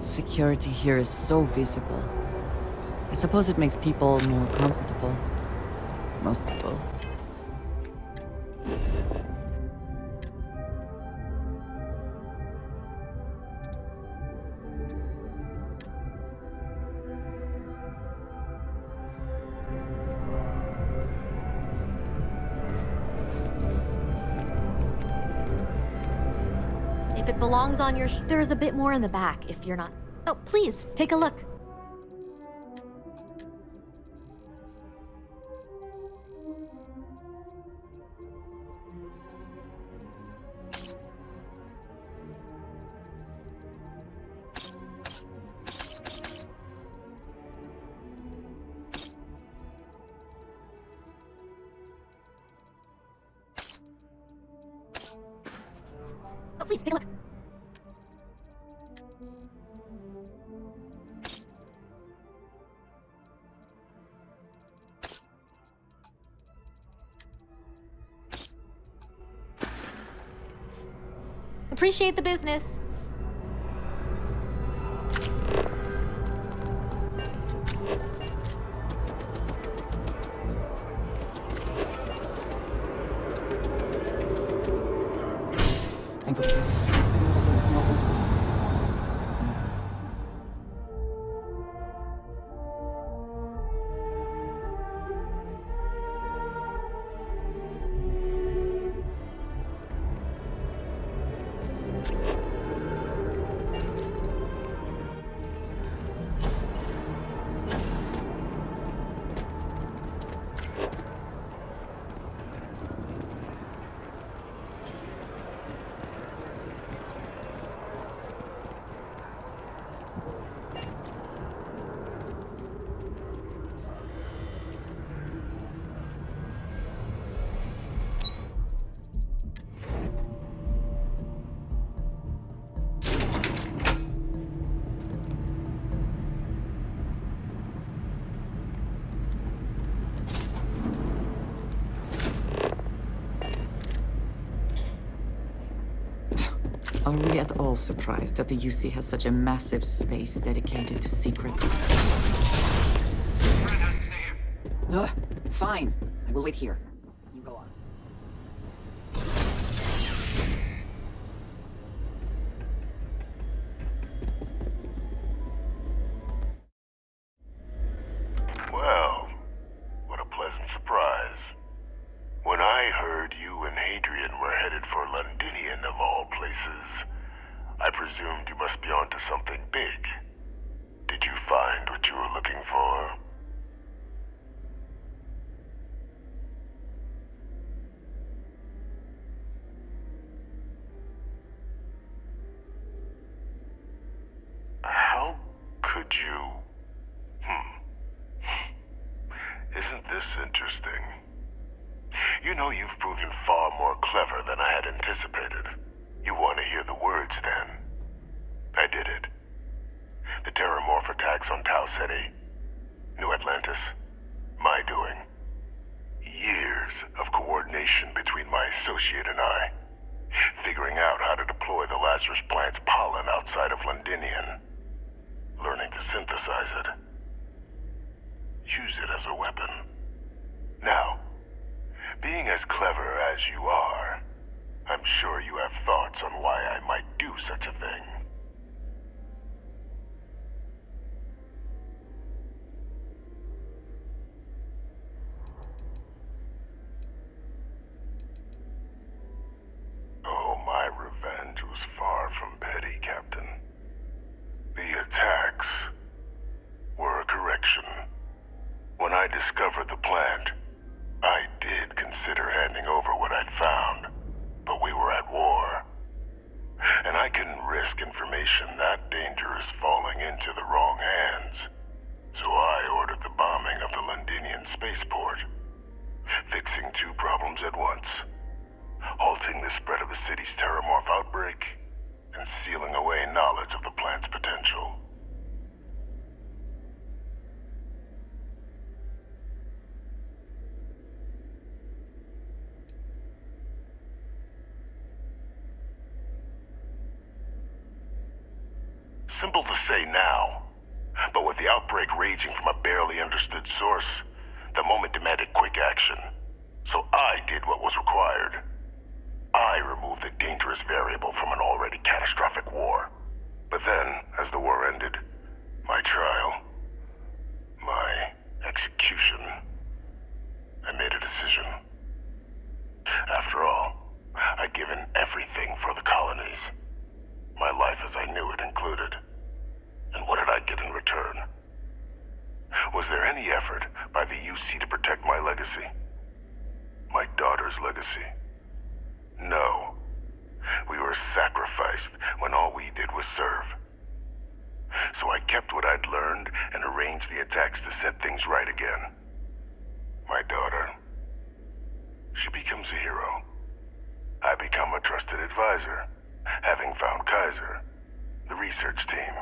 Security here is so visible. I suppose it makes people more comfortable. Most people. If it belongs on your there is a bit more in the back if you're not. Oh, please, take a look. Oh, please, take a look. Appreciate the business. Thank you. Are we at all surprised that the UC has such a massive space dedicated to secrets? Fine. I will wait here. You go on. Well, what a pleasant surprise. When I heard you and Hadrian were headed for Londinian of all places, I presumed you must be onto something big. Did you find what you were looking for? How could you? Isn't this interesting? You know, you've proven far more clever than I had anticipated. You want to hear the words, then? I did it. The Terramorph attacks on Tau City. New Atlantis. My doing. Years of coordination between my associate and I. Figuring out how to deploy the Lazarus plant's pollen outside of Londinian. Learning to synthesize it. Use it as a weapon. Now, being as clever as you are, I'm sure you have thoughts on why I might do such a thing. Oh, my revenge was far from petty, Captain. The attacks were a correction. When I discovered the plant, I did consider handing over what I'd found, but we were at war. And I couldn't risk information that dangerous falling into the wrong hands. So I ordered the bombing of the Londinian spaceport, fixing two problems at once. Halting the spread of the city's Terramorph outbreak, and sealing away knowledge of the plant's potential. simple to say now. But with the outbreak raging from a barely understood source, the moment demanded quick action. So I did what was required. I removed the dangerous variable from an already catastrophic war. But then, as the war ended, my trial, my execution, I made a decision. After all, I'd given everything for the colonies. My life as I knew it included. And what did I get in return? Was there any effort by the UC to protect my legacy? My daughter's legacy? No. We were sacrificed when all we did was serve. So I kept what I'd learned and arranged the attacks to set things right again. My daughter, she becomes a hero. I become a trusted advisor, having found Kaiser, the research team,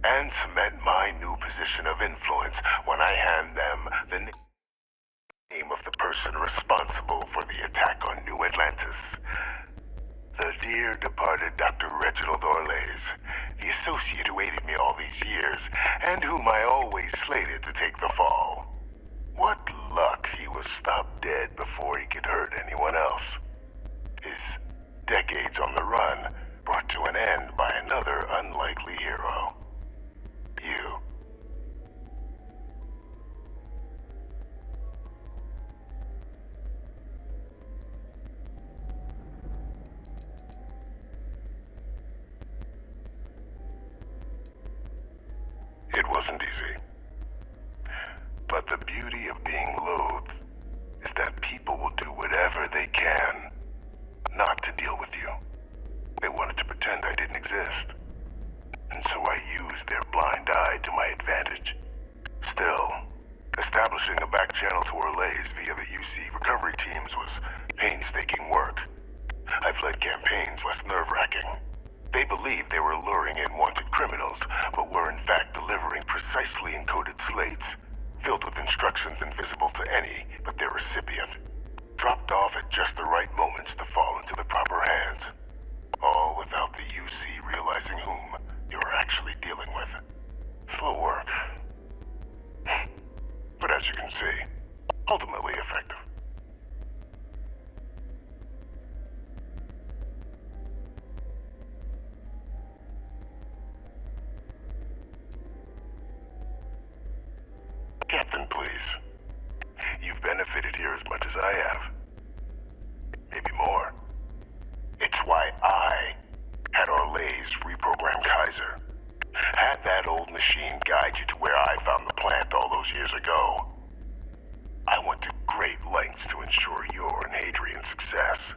and cement my new position of influence when I hand them the name of the person responsible for the attack on New Atlantis. The dear departed Dr. Reginald Orlays, the associate who aided me all these years, and whom I always slated to take the fall. What luck he was stopped dead before he could hurt anyone else. His decades on the run brought to an end by another unlikely hero. You. It wasn't easy. But the beauty of being loathed is that people will do whatever they can not to deal with you. They wanted to pretend I didn't exist. And so I used their blind eye to my advantage. Still, establishing a back channel to Orlays via the UC recovery teams was painstaking work. I've led campaigns less nerve-wracking. They believed they were luring in wanted criminals, but were in fact delivering precisely encoded slates, filled with instructions invisible to any but their recipient, dropped off at just the right moments to fall into the proper hands. All without the UC realizing whom they were actually dealing with. Slow work. But as you can see, ultimately effective. Captain, please. You've benefited here as much as I have. Maybe more. It's why I had Orlays reprogram Kaiser. Had that old machine guide you to where I found the plant all those years ago. I went to great lengths to ensure your and Hadrian's success.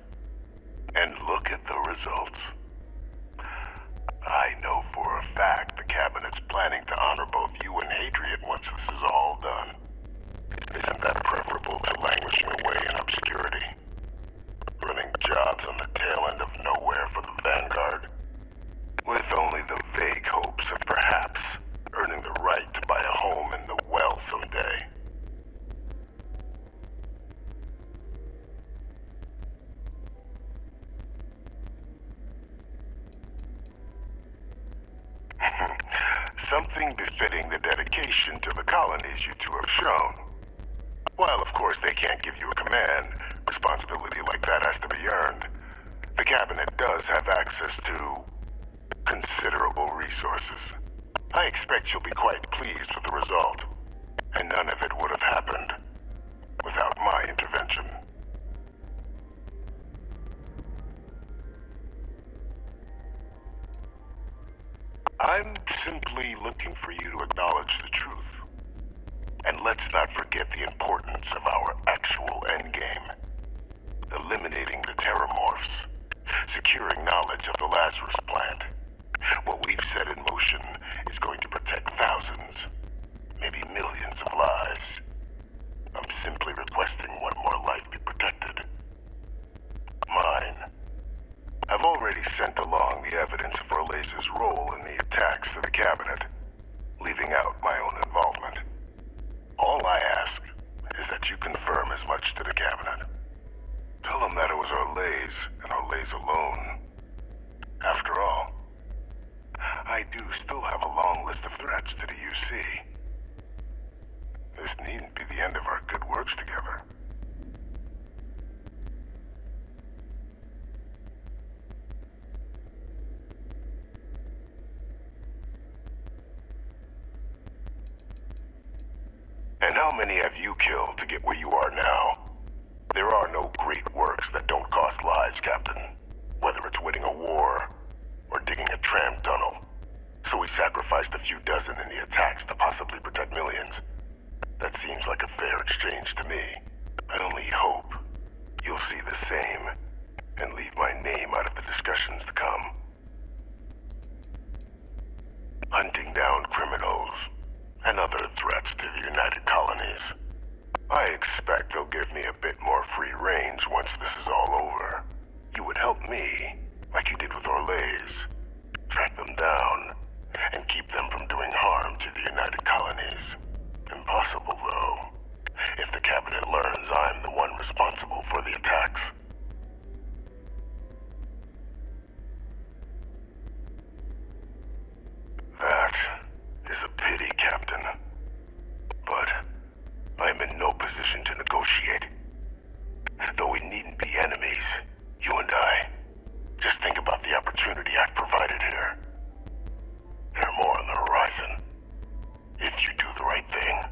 And look at the results. I know for a fact the Cabinet's planning to honor both you and Hadrian once this is all done. Isn't that preferable to languishing away in obscurity? Running jobs on the tail end of nowhere for the Vanguard? With only the vague hopes of perhaps earning the right to buy a home in the well someday. Something befitting the dedication to the colonies you two have shown. While of course they can't give you a command, responsibility like that has to be earned. The Cabinet does have access to considerable resources. I expect you'll be quite pleased with the result. And none of it would have happened without my intervention. I'm simply looking for you to acknowledge the truth. And let's not forget the importance of our actual endgame. Eliminating the terramorphs. Securing knowledge of the Lazarus plant. What we've set in motion is going to protect thousands, maybe millions of lives. I'm simply requesting one more life be protected. Mine. I've already sent along the evidence of Orlays' role in the attacks to the Cabinet, leaving out my own involvement. All I ask is that you confirm as much to the Cabinet. Tell them that it was Orlays and Orlays alone. After all, I do still long list of threats to the UC. This needn't be the end of our good works together. And how many have you killed to get where you are now? There are no great works that don't cost lives, Captain. Whether it's winning a war or digging a tram tunnel. So we sacrificed a few dozen in the attacks to possibly protect millions. That seems like a fair exchange to me. I only hope you'll see the same and leave my name out of the discussions to come. Hunting down criminals and other threats to the United Colonies. I expect they'll give me a bit more free range once this is all over. You would help me, like you did with Orlays. Track them down and keep them from doing harm to the United Colonies. Impossible, though, if the Cabinet learns I'm the one responsible for the attacks. That is a pity, Captain. But I'm in no position to negotiate. Though we needn't be enemies, you and I. Just think about the opportunity I've provided here. There are more on the horizon. If you do the right thing.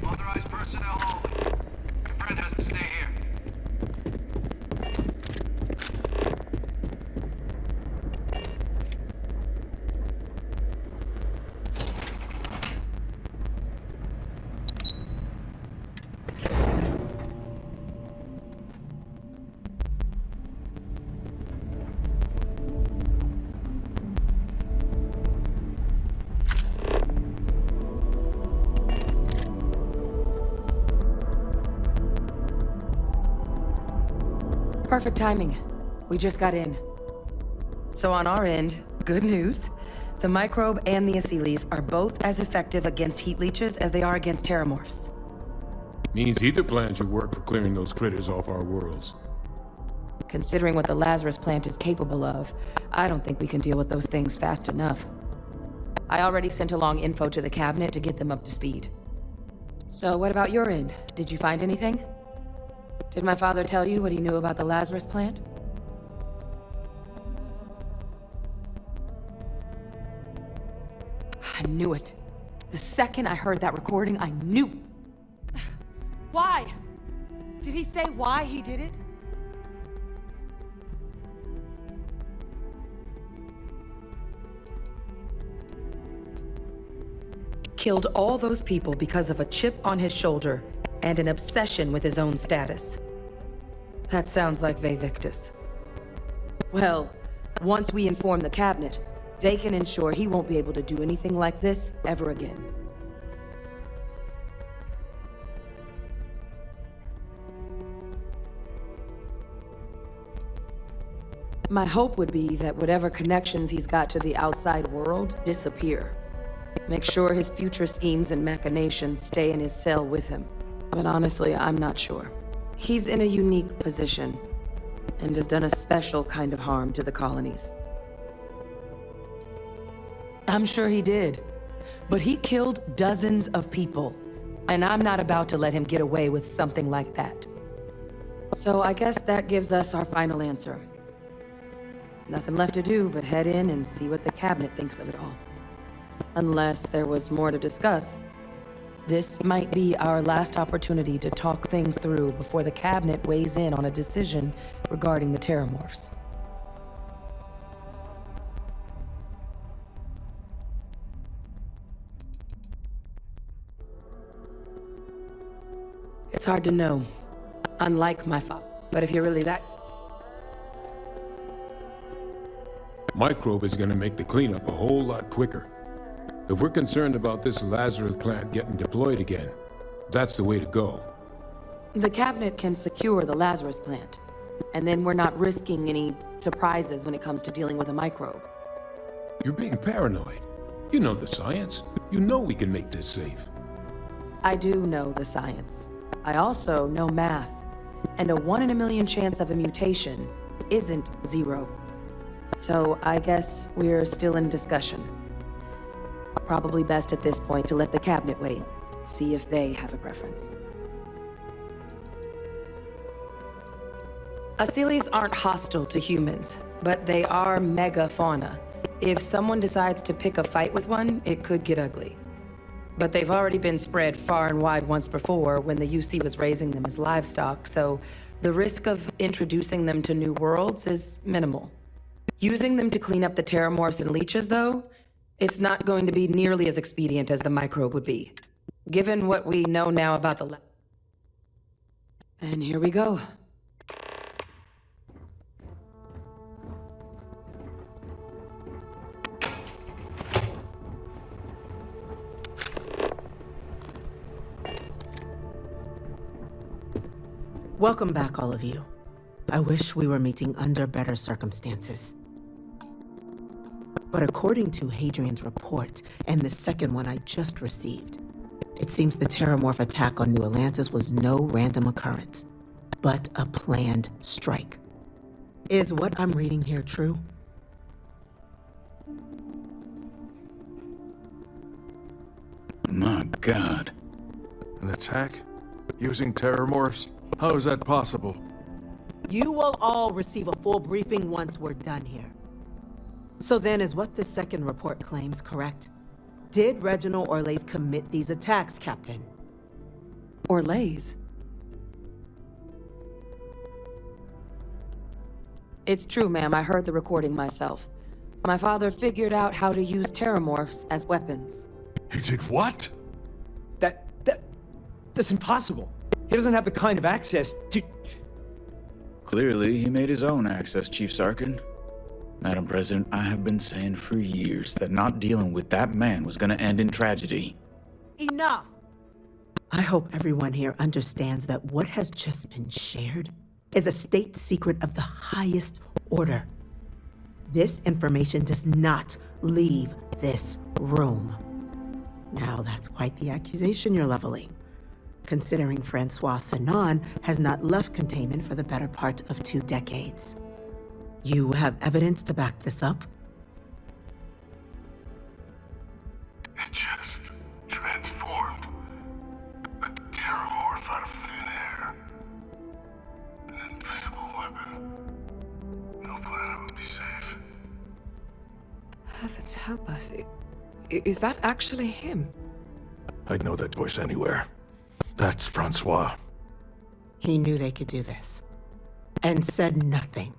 Authorized personnel only. Your friend has to stay here. Perfect timing. We just got in. So on our end, good news. The microbe and the acyles are both as effective against heat leeches as they are against terramorphs. Means either plan should work for clearing those critters off our worlds. Considering what the Lazarus plant is capable of, I don't think we can deal with those things fast enough. I already sent along info to the Cabinet to get them up to speed. So what about your end? Did you find anything? Did my father tell you what he knew about the Lazarus plant? I knew it. The second I heard that recording, I knew. Why? Did he say why he did it? Killed all those people because of a chip on his shoulder and an obsession with his own status. That sounds like Vivictus. Well, once we inform the Cabinet, they can ensure he won't be able to do anything like this ever again. My hope would be that whatever connections he's got to the outside world disappear. Make sure his future schemes and machinations stay in his cell with him. But honestly, I'm not sure. He's in a unique position, and has done a special kind of harm to the colonies. I'm sure he did, but he killed dozens of people, and I'm not about to let him get away with something like that. So I guess that gives us our final answer. Nothing left to do but head in and see what the Cabinet thinks of it all. Unless there was more to discuss. This might be our last opportunity to talk things through before the Cabinet weighs in on a decision regarding the terramorphs. It's hard to know, unlike my father. But if you're really that... Microbe is gonna make the cleanup a whole lot quicker. If we're concerned about this Lazarus plant getting deployed again, that's the way to go. The Cabinet can secure the Lazarus plant, and then we're not risking any surprises when it comes to dealing with a microbe. You're being paranoid. You know the science. You know we can make this safe. I do know the science. I also know math. And a 1 in a million chance of a mutation isn't 0. So I guess we're still in discussion. Probably best at this point to let the cabinet wait, see if they have a preference. Asylees aren't hostile to humans, but they are megafauna. If someone decides to pick a fight with one, it could get ugly. But they've already been spread far and wide once before when the UC was raising them as livestock, so the risk of introducing them to new worlds is minimal. Using them to clean up the terramorphs and leeches, though, it's not going to be nearly as expedient as the microbe would be. Given what we know now about the And here we go. Welcome back, all of you. I wish we were meeting under better circumstances. But according to Hadrian's report, and the second one I just received, it seems the Terramorph attack on New Atlantis was no random occurrence, but a planned strike. Is what I'm reading here true? My God. An attack? Using terramorphs? How is that possible? You will all receive a full briefing once we're done here. So then, is what the second report claims correct? Did Reginald Orlays commit these attacks, Captain? Orlays? It's true, ma'am. I heard the recording myself. My father figured out how to use terramorphs as weapons. He did what? That's impossible. He doesn't have the kind of access to... Clearly, he made his own access, Chief Sarkin. Madam President, I have been saying for years that not dealing with that man was gonna end in tragedy. Enough! I hope everyone here understands that what has just been shared is a state secret of the highest order. This information does not leave this room. Now, that's quite the accusation you're leveling, considering Francois Sanon has not left containment for the better part of 2 decades. You have evidence to back this up? It just transformed. A terramorph out of thin air. An invisible weapon. No planet would be safe. Heavens help us. Is that actually him? I'd know that voice anywhere. That's Francois. He knew they could do this, and said nothing.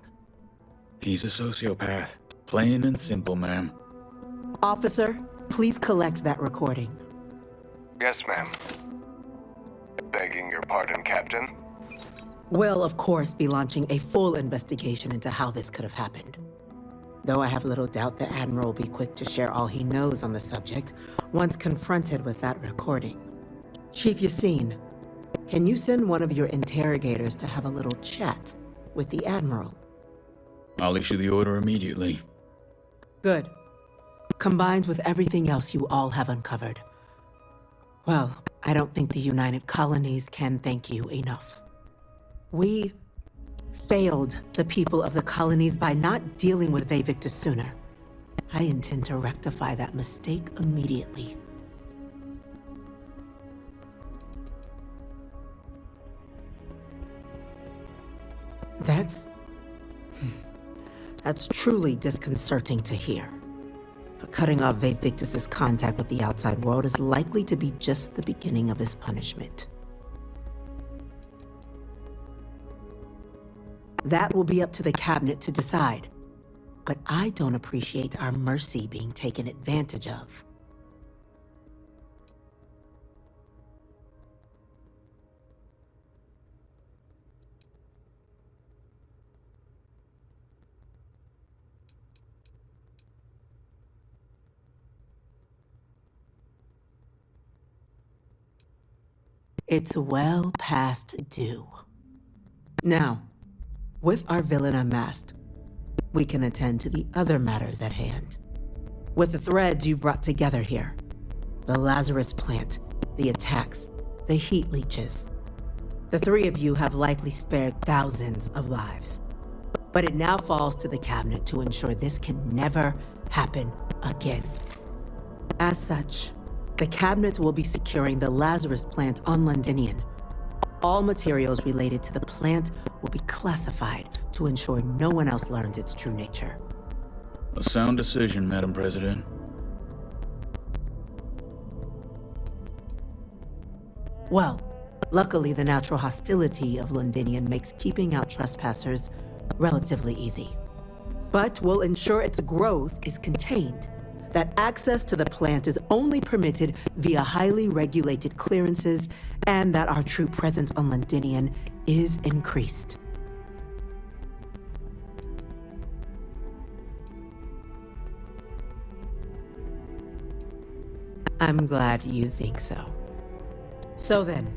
He's a sociopath. Plain and simple, ma'am. Officer, please collect that recording. Yes, ma'am. Begging your pardon, Captain. We'll, of course, be launching a full investigation into how this could have happened. Though I have little doubt the Admiral will be quick to share all he knows on the subject once confronted with that recording. Chief Yassine, can you send one of your interrogators to have a little chat with the Admiral? I'll issue the order immediately. Good. Combined with everything else you all have uncovered. Well, I don't think the United Colonies can thank you enough. We failed the people of the colonies by not dealing with Vavictus sooner. I intend to rectify that mistake immediately. That's truly disconcerting to hear. But cutting off Vavictus's contact with the outside world is likely to be just the beginning of his punishment. That will be up to the cabinet to decide. But I don't appreciate our mercy being taken advantage of. It's well past due. Now, with our villain unmasked, we can attend to the other matters at hand. With the threads you've brought together here, the Lazarus plant, the attacks, the heat leeches, the three of you have likely spared thousands of lives. But it now falls to the cabinet to ensure this can never happen again. As such, the cabinet will be securing the Lazarus plant on Londinian. All materials related to the plant will be classified to ensure no one else learns its true nature. A sound decision, Madam President. Well, luckily the natural hostility of Londinian makes keeping out trespassers relatively easy. But we'll ensure its growth is contained, that access to the plant is only permitted via highly regulated clearances, and that our true presence on Londinian is increased. I'm glad you think so. So then,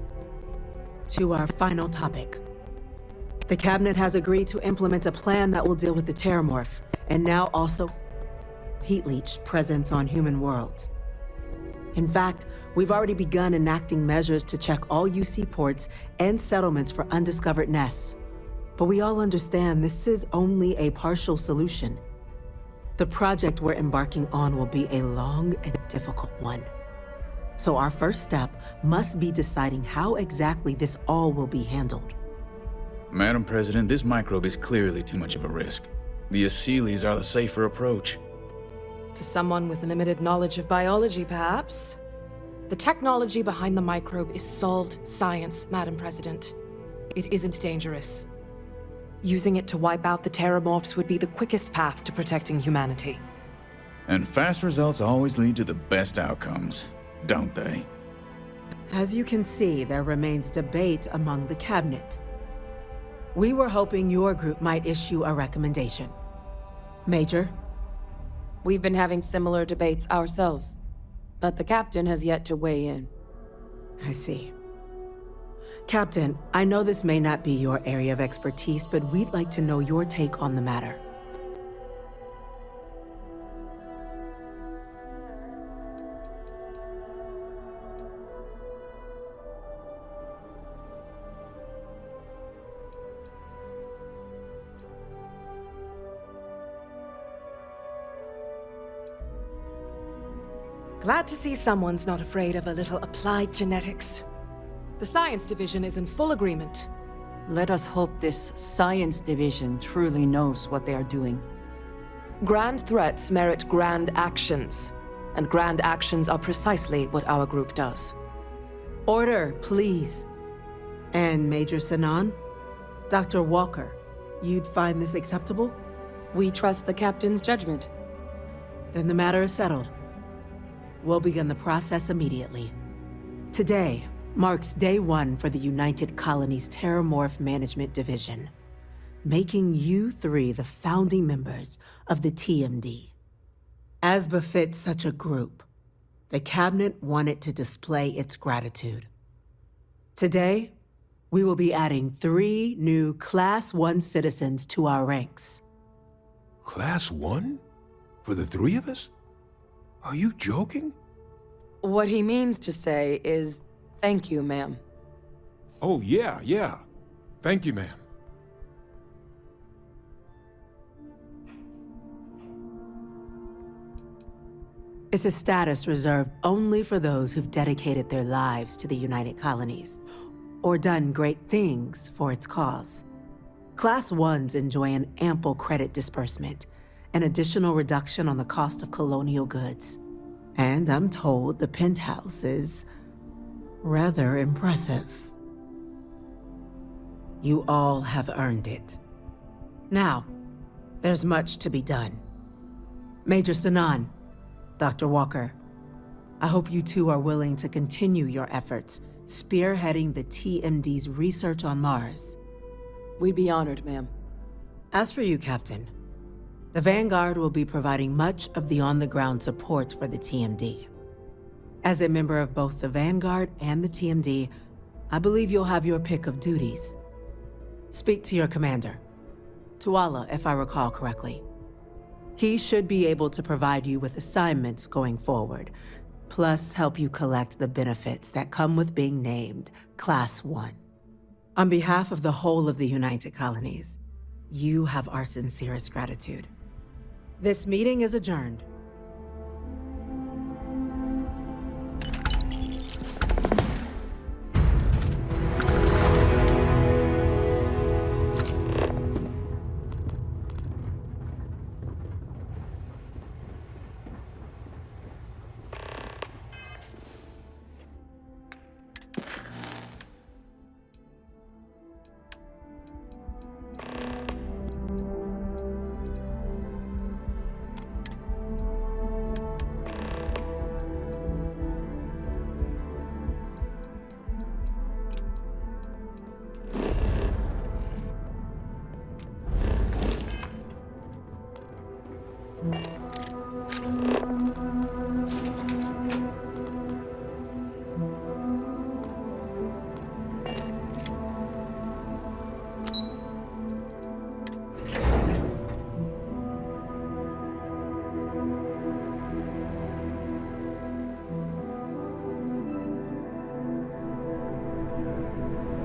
to our final topic. The cabinet has agreed to implement a plan that will deal with the Terramorph, and now also heat leech presence on human worlds. In fact, we've already begun enacting measures to check all UC ports and settlements for undiscovered nests. But we all understand this is only a partial solution. The project we're embarking on will be a long and difficult one. So our first step must be deciding how exactly this all will be handled. Madam President, this microbe is clearly too much of a risk. The Aseles are the safer approach. To someone with limited knowledge of biology, perhaps? The technology behind the microbe is solved science, Madam President. It isn't dangerous. Using it to wipe out the Terramorphs would be the quickest path to protecting humanity. And fast results always lead to the best outcomes, don't they? As you can see, there remains debate among the cabinet. We were hoping your group might issue a recommendation. Major? We've been having similar debates ourselves, but the captain has yet to weigh in. I see. Captain, I know this may not be your area of expertise, but we'd like to know your take on the matter. Glad to see someone's not afraid of a little applied genetics. The science division is in full agreement. Let us hope this science division truly knows what they are doing. Grand threats merit grand actions, and grand actions are precisely what our group does. Order, please. And Major Sanon? Dr. Walker, you'd find this acceptable? We trust the captain's judgment. Then the matter is settled. We'll begin the process immediately. Today marks day one for the United Colonies Terramorph Management Division, making you three the founding members of the TMD. As befits such a group, the cabinet wanted to display its gratitude. Today, we will be adding 3 new Class 1 citizens to our ranks. Class 1? For the 3 of us? Are you joking? What he means to say is, thank you, ma'am. Oh, yeah. Thank you, ma'am. It's a status reserved only for those who've dedicated their lives to the United Colonies, or done great things for its cause. Class 1s enjoy an ample credit disbursement, an additional reduction on the cost of colonial goods. And I'm told the penthouse is rather impressive. You all have earned it. Now, there's much to be done. Major Sanon, Dr. Walker, I hope you two are willing to continue your efforts spearheading the TMD's research on Mars. We'd be honored, ma'am. As for you, Captain, the Vanguard will be providing much of the on-the-ground support for the TMD. As a member of both the Vanguard and the TMD, I believe you'll have your pick of duties. Speak to your commander, Tuala, if I recall correctly. He should be able to provide you with assignments going forward, plus help you collect the benefits that come with being named Class 1. On behalf of the whole of the United Colonies, you have our sincerest gratitude. This meeting is adjourned.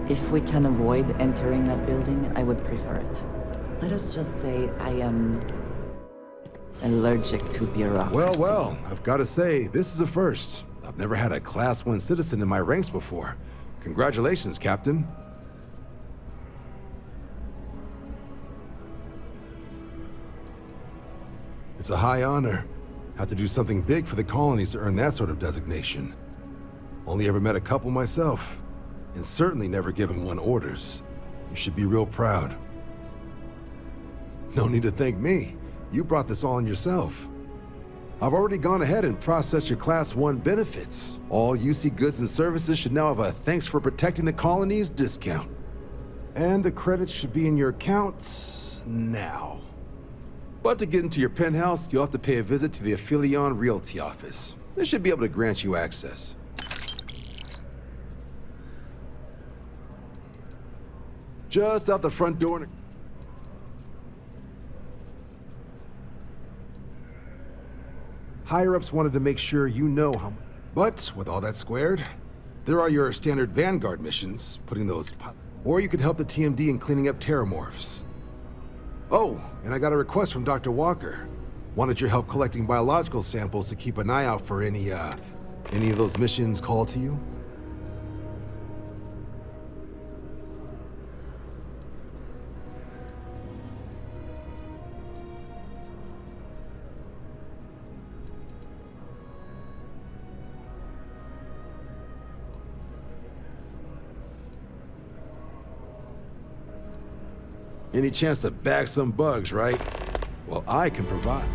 If we can avoid entering that building, I would prefer it. Let us just say I am allergic to bureaucracy. Well, I've got to say, this is a first. I've never had a Class 1 citizen in my ranks before. Congratulations, Captain. It's a high honor. Have to do something big for the colonies to earn that sort of designation. Only ever met a couple myself, and certainly never given one orders. You should be real proud. No need to thank me. You brought this all on yourself. I've already gone ahead and processed your Class 1 benefits. All UC goods and services should now have a thanks for protecting the colonies discount. And the credits should be in your account now. But to get into your penthouse, you'll have to pay a visit to the Aphelion Realty office. They should be able to grant you access. Just out the front door. Higher-ups wanted to make sure you know how. But with all that squared, there are your standard Vanguard missions, putting those. Or you could help the TMD in cleaning up terramorphs. Oh, and I got a request from Dr. Walker. Wanted your help collecting biological samples to keep an eye out for any of those missions called to you. Any chance to bag some bugs, right? Well, I can provide.